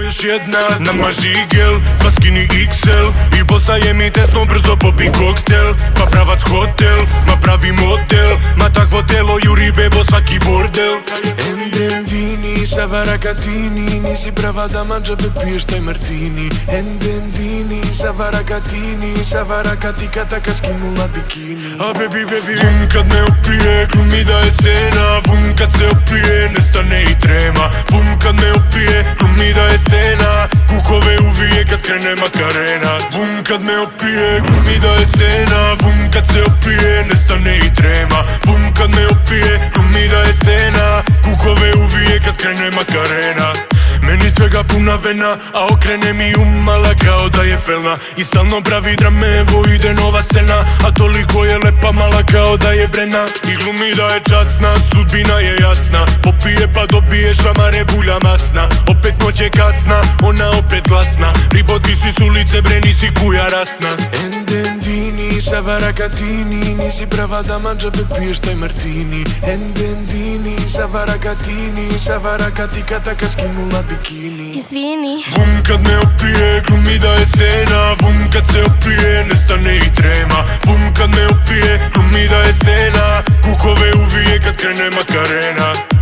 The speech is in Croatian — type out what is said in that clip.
još jedna. Nama žigel, pa skini XL i postaje mi tesno, brzo popi koktel. Pa pravac hotel, ma pravi model, ma takvo telo juri bebo svaki bordel. Endendini, Savarakatini, nisi prava dama, džabe piješ taj martini. Endendini, Savarakatini, Savarakatika taka skinula bikini. A baby, vum kad me opije, glumi da je stena. Vum kad se opije, nestane i trema. Vum kad me opije, glumi da je stena. Kukove uvije kad krene makarena. Vum kad me opije, glumi da je stena. Vum kad se opije, nestane i trema. Vum kad me opije, glumi da je stena. Kukove uvije kad krene makarena. Meni svega puna vena, a okrene mi umala kao da je felna. I stalno pravi drame, evo ide nova scena. A toliko je lepa mala kao da je brena. I glumi da je časna, sudbina je jasna. Popije pa dobije šamare, bulja masna. Opet noć je kasna, ona opet glasna. Ribo ti si s ulice, bre nisi kuja rasna. Endendini, Savarakatini, nisi prava dama, džabe piješ taj martini. Endendini, Savarakatini, Savarakatika taka skinula bikini. Izvini. Vum kad me opije, glumi da je stena. Vum kad se opije, nestane i trema. Vum kad me opije, glumi da je stena. Kukove uvije kad krene makarena.